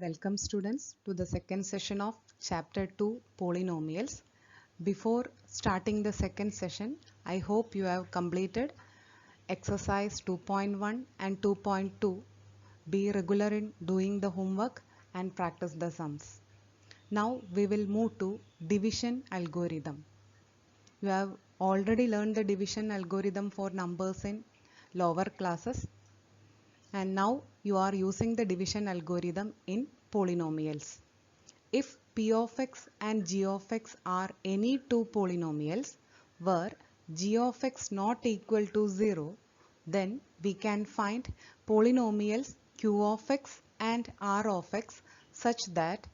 Welcome students to the second session of chapter 2 polynomials. Before starting the second session, I hope you have completed exercise 2.1 and 2.2. Be regular in doing the homework and practice the sums. Now we will move to division algorithm. You have already learned the division algorithm for numbers in lower classes, and now you are using the division algorithm in polynomials. If p of x and g of x are any two polynomials where g of x not equal to 0, then we can find polynomials q of x and r of x such that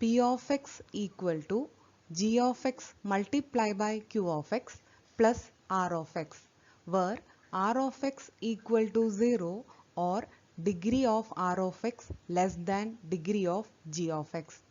p of x equal to g of x multiplied by q of x plus r of x, where r of x equal to 0 or degree of r of x less than degree of g of x.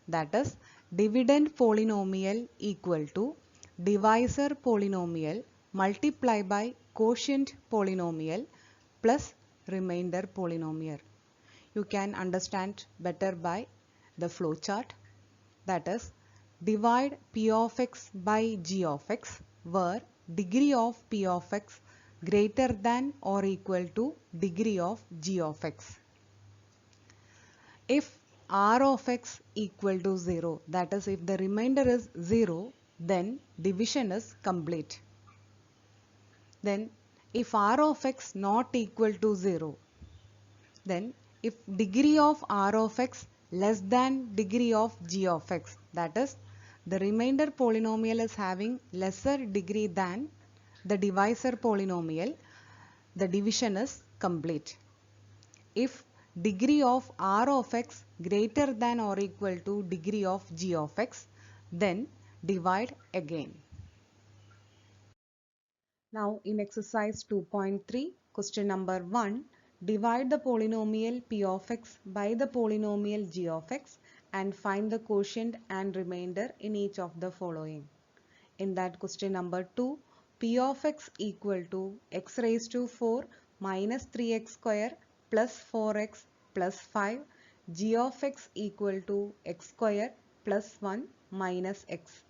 That is, dividend polynomial equal to divisor polynomial multiplied by quotient polynomial plus remainder polynomial. You can understand better by the flow chart. That is, divide p of x by g of x, where degree of p of x greater than or equal to degree of g of x. If r of x equal to 0, that is, if the remainder is 0, then division is complete. Then if r of x not equal to 0, then if degree of r of x less than degree of g of x, that is, the remainder polynomial is having lesser degree than the divisor polynomial, the division is complete. If degree of r of x greater than or equal to degree of g of x, then divide again. Now in exercise 2.3, question number 1, divide the polynomial p of x by the polynomial g of x and find the quotient and remainder in each of the following. In that question number 2, p of x equal to x raised to 4 minus 3x square plus 4x plus 5, g of x equal to x square plus 1 minus x.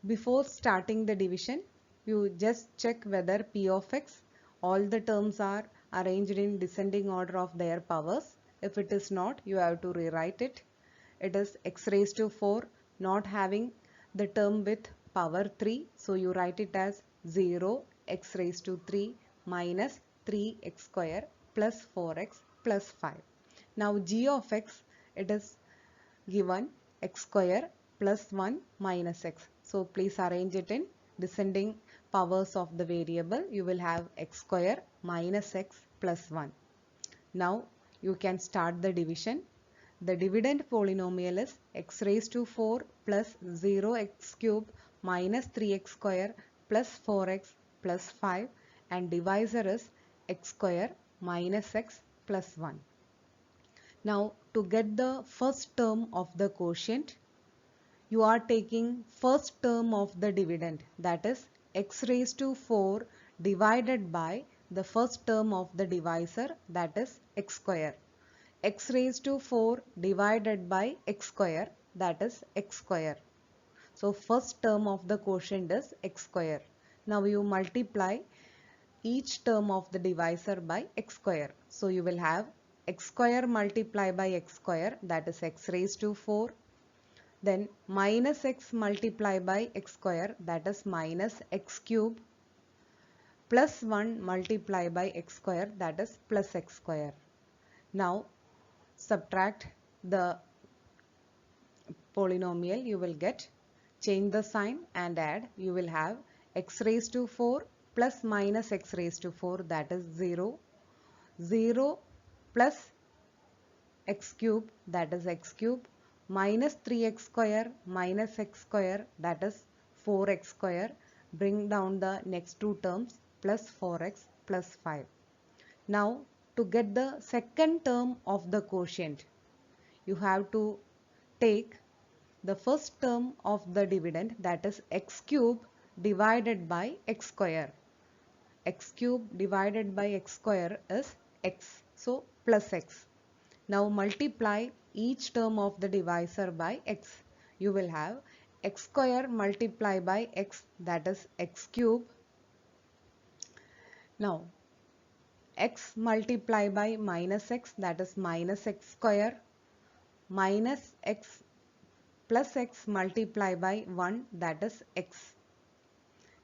Before starting the division, you just check whether p of x, all the terms are arranged in descending order of their powers. If it is not, you have to rewrite it. It is x raised to 4 not having the term with power 3. So you write it as 0 x raised to 3 minus 3x square plus 4x plus 5. Now g of x, it is given x square plus 1 minus x. So please arrange it in descending powers of the variable. You will have x square minus x plus 1. Now you can start the division. The dividend polynomial is x raised to 4 plus 0x cube minus 3x square plus 4x plus 5, and divisor is x square minus x plus 1. Now to get the first term of the quotient, you are taking first term of the dividend, that is x raised to 4 divided by the first term of the divisor, that is x square. X raised to 4 divided by x square, that is x square. So first term of the quotient is x square. Now you multiply each term of the divisor by x square. So you will have x square multiplied by x square, that is x raised to 4. Then minus x multiplied by x square, that is minus x cube, plus 1 multiplied by x square, that is plus x square. Now subtract the polynomial, you will get, change the sign and add, you will have x raised to 4 plus minus x raised to 4, that is 0, 0 plus x cube, that is x cube, minus 3x square minus x square, that is 4x square. Bring down the next two terms, plus 4x plus 5. Now to get the second term of the quotient, you have to take the first term of the dividend, that is x cube divided by x square. X cube divided by x square is x, so plus x. Now multiply each term of the divisor by x. You will have x square multiplied by x, that is x cube. Now x multiplied by minus x, that is minus x square, minus x plus x multiplied by 1, that is x.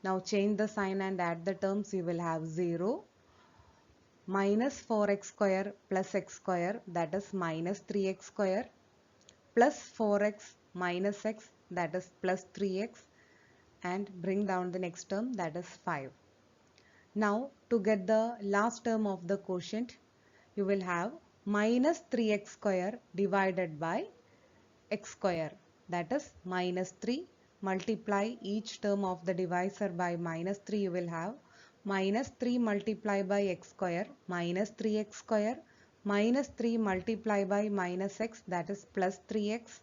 Now change the sign and add the terms. You will have 0 minus 4x square plus x square, that is minus 3x square, plus 4x minus x, that is plus 3x, and bring down the next term, that is 5. Now to get the last term of the quotient, you will have minus 3x square divided by x square, that is minus 3. Multiply each term of the divisor by minus 3. You will have minus 3 multiplied by x square minus 3x square, minus 3 multiplied by minus x, that is plus 3x,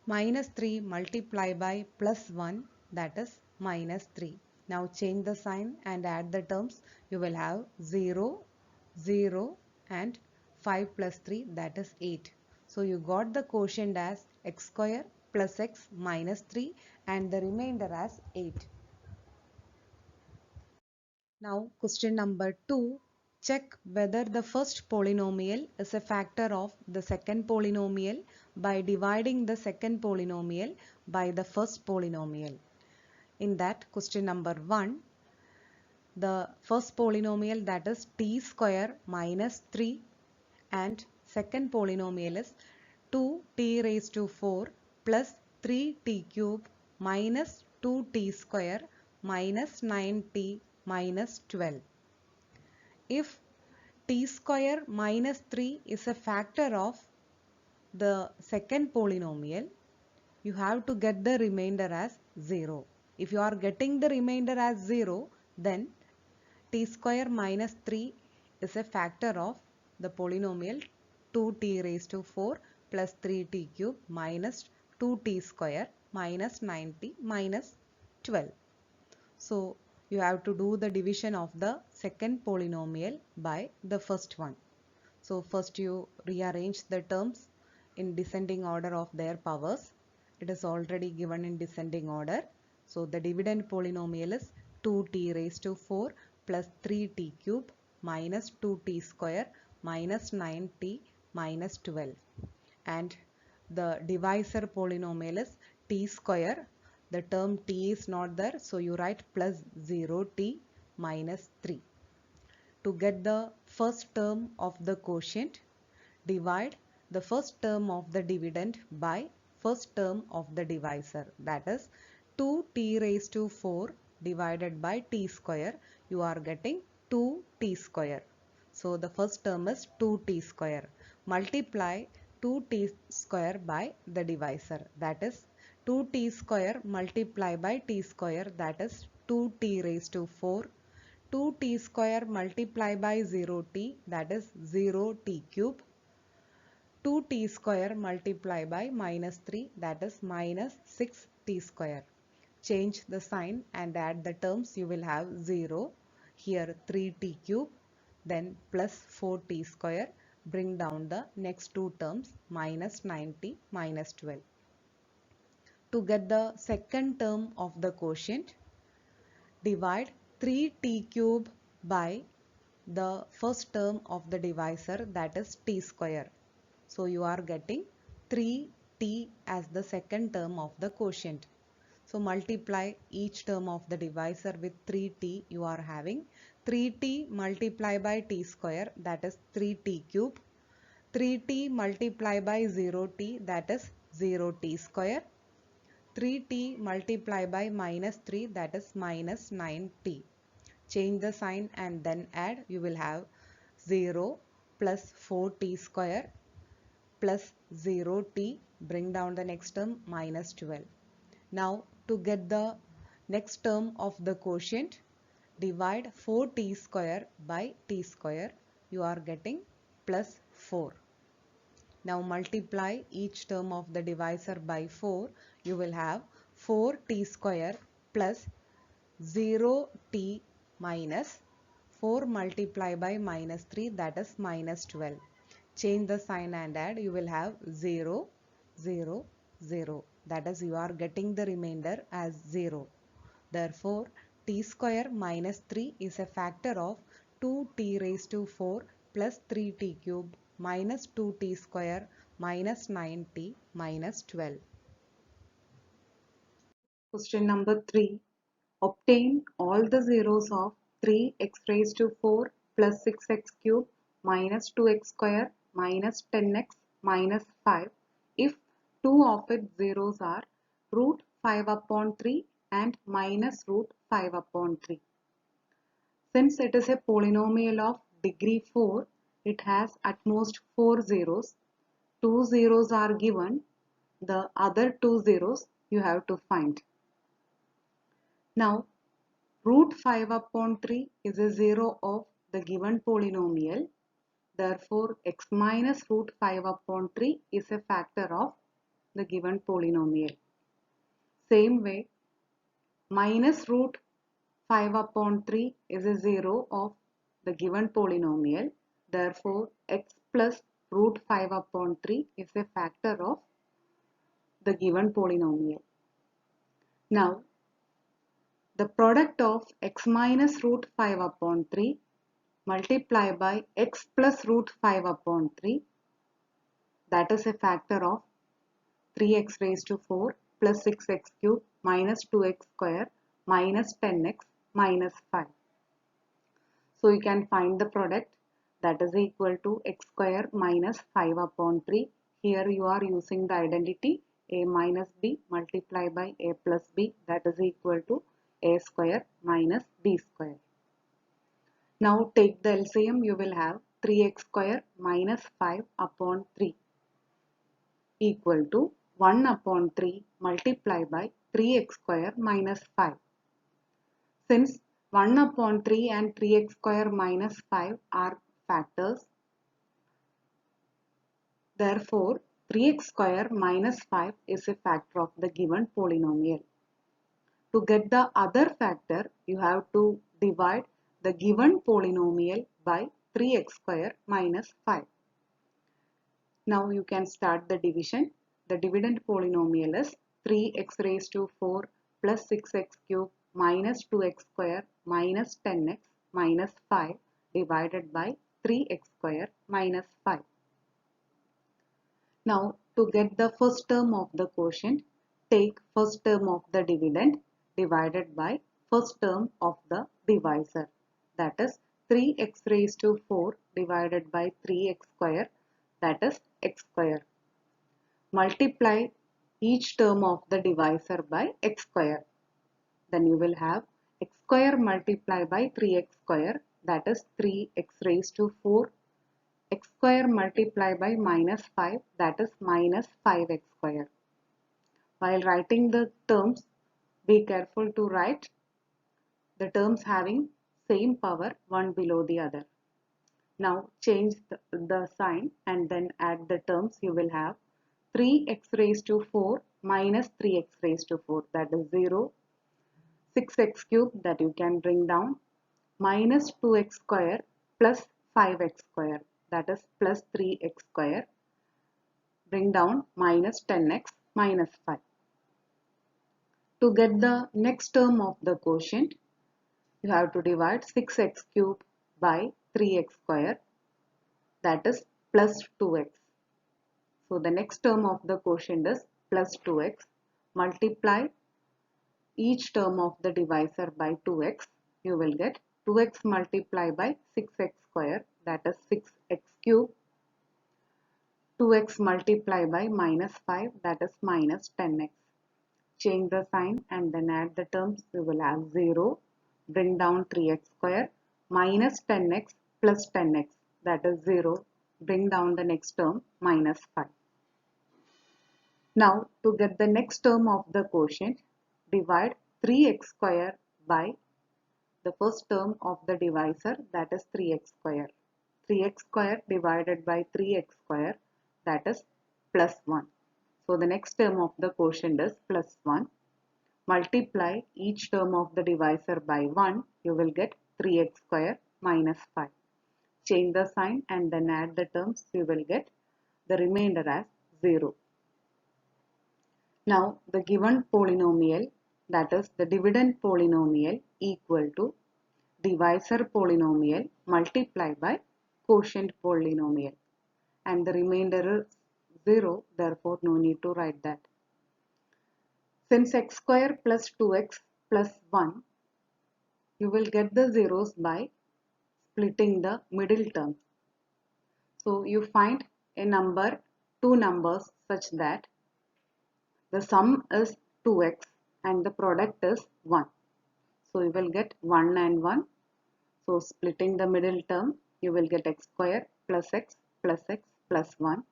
minus 3 multiplied by plus 1, that is minus 3. Now change the sign and add the terms. You will have 0, 0 and 5 plus 3, that is 8. So you got the quotient as x square plus x minus 3 and the remainder as 8. Now question number 2. Check whether the first polynomial is a factor of the second polynomial by dividing the second polynomial by the first polynomial. In that, question number 1, the first polynomial, that is t square minus 3, and second polynomial is 2t raised to 4 plus 3t cube minus 2t square minus 9t minus 12. If t square minus 3 is a factor of the second polynomial, you have to get the remainder as 0. If you are getting the remainder as 0, then t square minus 3 is a factor of the polynomial 2t raised to 4 plus 3t cube minus 2t square minus 9t minus 12. So you have to do the division of the second polynomial by the first one. So first you rearrange the terms in descending order of their powers. It is already given in descending order. So the dividend polynomial is 2t raised to 4 plus 3t cube minus 2t square minus 9t minus 12. And the divisor polynomial is t square. The term t is not there, so you write plus 0t minus 3. To get the first term of the quotient, divide the first term of the dividend by first term of the divisor, that is 2t raised to 4 divided by t square. You are getting 2t square. So the first term is 2t square. Multiply 2t square by the divisor, that is 2t square multiplied by t square, that is 2t raised to 4. 2t square multiplied by 0t, that is 0t cube. 2t square multiplied by minus 3, that is minus 6t square. Change the sign and add the terms. You will have 0, here 3t cube, then plus 4t square. Bring down the next two terms, minus 9t minus 12. To get the second term of the quotient, divide 3t cube by the first term of the divisor, that is t square. So you are getting 3t as the second term of the quotient. So multiply each term of the divisor with 3t. You are having 3t multiplied by t square, that is 3t cube. 3t multiplied by 0t, that is 0t square. 3t multiplied by minus 3, that is minus 9t. Change the sign and then add. You will have 0 plus 4t square plus 0t. Bring down the next term, minus 12. Now to get the next term of the quotient, divide 4t square by t square. You are getting plus 4. Now multiply each term of the divisor by 4. You will have 4t square plus 0t minus 4 multiplied by minus 3, that is minus 12. change the sign and add, you will have 0, 0, 0. That is, you are getting the remainder as 0. Therefore, t square minus 3 is a factor of 2t raised to 4 plus 3t cube minus 2t square minus 9t minus 12. Question number 3. Obtain all the zeros of 3x raised to 4 plus 6x cube minus 2x square minus 10x minus 5 if two of its zeros are root 5 upon 3 and minus root 5 upon 3. Since it is a polynomial of degree 4, it has at most 4 zeros. 2 zeros are given. The other 2 zeros you have to find. Now, root 5 upon 3 is a zero of the given polynomial. Therefore, x minus root 5 upon 3 is a factor of the given polynomial. Same way, minus root 5 upon 3 is a zero of the given polynomial. Therefore, x plus root 5 upon 3 is a factor of the given polynomial. Now, the product of x minus root 5 upon 3 multiply by x plus root 5 upon 3, that is a factor of 3x raised to 4 plus 6x cube minus 2x square minus 10x minus 5. So you can find the product, that is equal to x square minus 5 upon 3. Here you are using the identity a minus b multiplied by a plus b, that is equal to a square minus b square. Now take the LCM, you will have 3x square minus 5 upon 3 equal to 1 upon 3 multiplied by 3x square minus 5. Since 1 upon 3 and 3x square minus 5 are factors, therefore 3x square minus 5 is a factor of the given polynomial. To get the other factor, you have to divide the given polynomial by 3x square minus 5. Now you can start the division. The dividend polynomial is 3x raised to 4 plus 6x cube minus 2x square minus 10x minus 5 divided by 3x square minus 5. Now to get the first term of the quotient, take first term of the dividend divided by first term of the divisor, that is 3x raised to 4 divided by 3x square, that is x square. Multiply each term of the divisor by x square. Then you will have x square multiplied by 3x square, that is 3x raised to 4, x square multiplied by minus 5, that is minus 5x square. While writing the terms, be careful to write the terms having same power one below the other. Now change the sign and then add the terms. You will have 3x raised to 4 minus 3x raised to 4, that is 0. 6x cube, that you can bring down, minus 2x square plus 5x square, that is plus 3x square. Bring down minus 10x minus 5. To get the next term of the quotient, you have to divide 6x cube by 3x square, that is plus 2x. So the next term of the quotient is plus 2x. Multiply each term of the divisor by 2x. You will get 2x multiplied by 6x square, that is 6x cube. 2x multiplied by minus 5, that is minus 10x. Change the sign and then add the terms. You will have 0. Bring down 3x square minus 10x plus 10x, that is 0. Bring down the next term minus 5. Now to get the next term of the quotient, divide 3x square by the first term of the divisor, that is 3x square. 3x square divided by 3x square, that is plus 1. So the next term of the quotient is plus 1. Multiply each term of the divisor by 1, you will get 3x square minus 5. change the sign and then add the terms, you will get the remainder as 0. Now the given polynomial, that is the dividend polynomial, equal to divisor polynomial multiplied by quotient polynomial, and the remainder is 0, therefore no need to write that. Since x square plus 2x plus 1, you will get the zeros by splitting the middle term. So you find a number, two numbers such that the sum is 2x and the product is 1. So you will get 1 and 1. So splitting the middle term, you will get x square plus x plus x plus 1.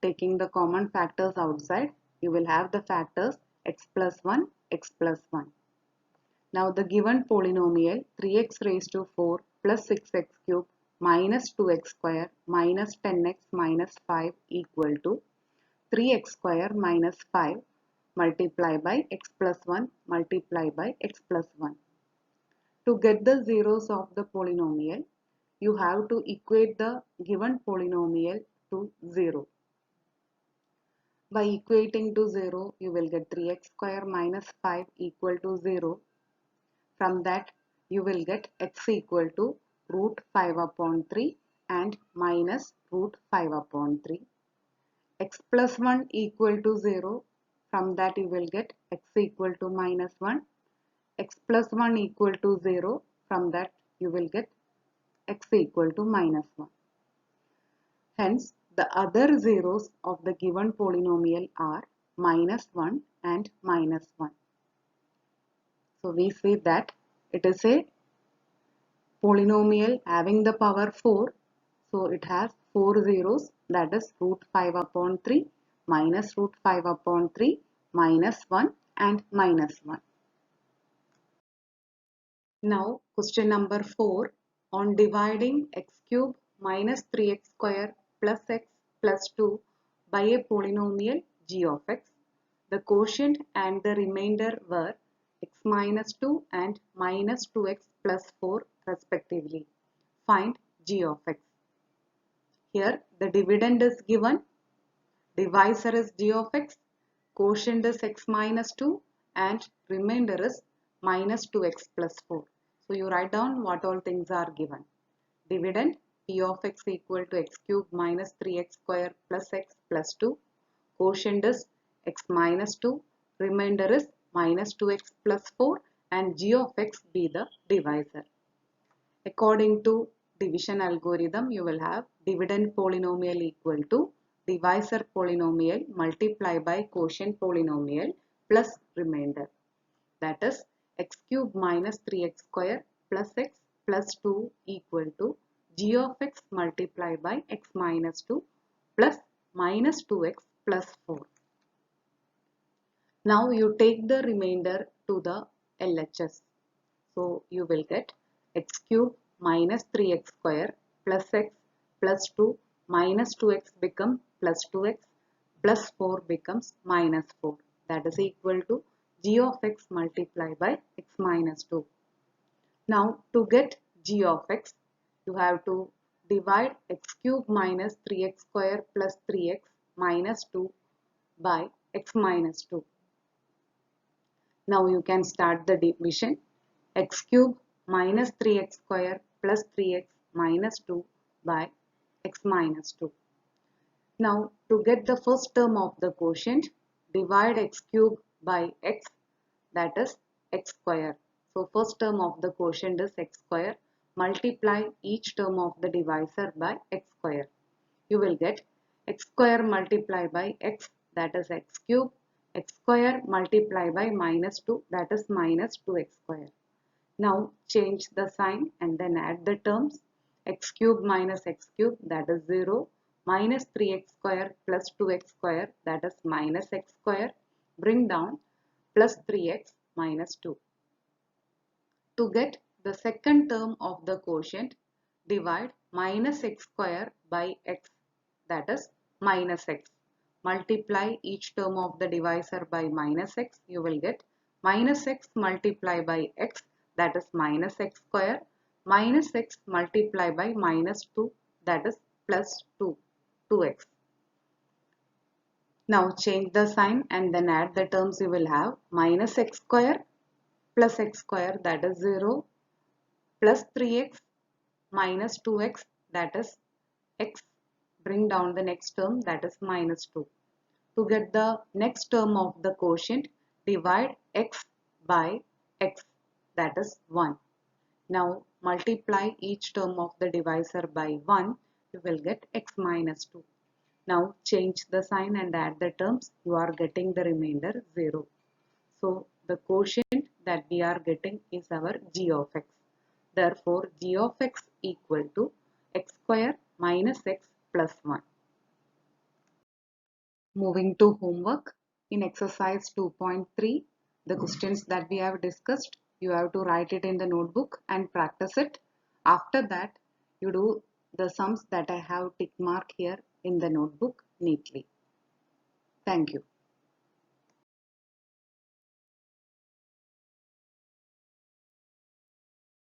Taking the common factors outside, you will have the factors x plus 1, x plus 1. Now the given polynomial 3x raised to 4 plus 6x cube minus 2x square minus 10x minus 5 equal to 3x square minus 5 multiplied by x plus 1 multiplied by x plus 1. To get the zeros of the polynomial, you have to equate the given polynomial to 0. By equating to 0, you will get 3x square minus 5 equal to 0. From that, you will get x equal to root 5 upon 3 and minus root 5 upon 3. X plus 1 equal to 0. From that, you will get x equal to minus 1. X plus 1 equal to 0. From that, you will get x equal to minus 1. Hence, the other zeros of the given polynomial are minus 1 and minus 1. So we see that it is a polynomial having the power 4. So it has 4 zeros, that is root 5 upon 3, minus root 5 upon 3, minus 1 and minus 1. Now question number 4, on dividing x cube minus 3x square plus x plus 2 by a polynomial g of x. The quotient and the remainder were x minus 2 and minus 2x plus 4 respectively. Find g of x. Here the dividend is given, divisor is g of x, quotient is x minus 2 and remainder is minus 2x plus 4. So you write down what all things are given. Dividend p of x equal to x cube minus 3x square plus x plus 2. Quotient is x minus 2. Remainder is minus 2x plus 4 and g of x be the divisor. According to division algorithm, you will have dividend polynomial equal to divisor polynomial multiplied by quotient polynomial plus remainder. That is x cube minus 3x square plus x plus 2 equal to g of x multiplied by x minus 2 plus minus 2x plus 4. Now you take the remainder to the LHS. So you will get x cube minus 3x square plus x plus 2 minus 2x become plus 2x plus 4 becomes minus 4. That is equal to g of x multiplied by x minus 2. Now to get g of x, you have to divide x cube minus 3x square plus 3x minus 2 by x minus 2. Now you can start the division. X cube minus 3x square plus 3x minus 2 by x minus 2. Now to get the first term of the quotient, divide x cube by x, that is x square. So first term of the quotient is x square. Multiply each term of the divisor by x square. You will get x square multiplied by x, that is x cube. X square multiplied by minus 2, that is minus 2x square. Now change the sign and then add the terms. X cube minus x cube, that is 0. Minus 3x square plus 2x square, that is minus x square. Bring down plus 3x minus 2. To get the second term of the quotient, divide minus x square by x, that is minus x. Multiply each term of the divisor by minus x, you will get minus x multiplied by x, that is minus x square, minus x multiplied by minus 2, that is plus 2x. Now change the sign and then add the terms. You will have minus x square plus x square, that is 0, plus 3x minus 2x, that is x. Bring down the next term, that is minus 2. To get the next term of the quotient, divide x by x, that is 1. Now multiply each term of the divisor by 1, you will get x minus 2. Now change the sign and add the terms, you are getting the remainder 0. So the quotient that we are getting is our g of x. Therefore g of x equal to x square minus x plus 1. Moving to homework, in exercise 2.3, the questions that we have discussed, you have to write it in the notebook and practice it. After that, you do the sums that I have tick mark here in the notebook neatly. Thank you.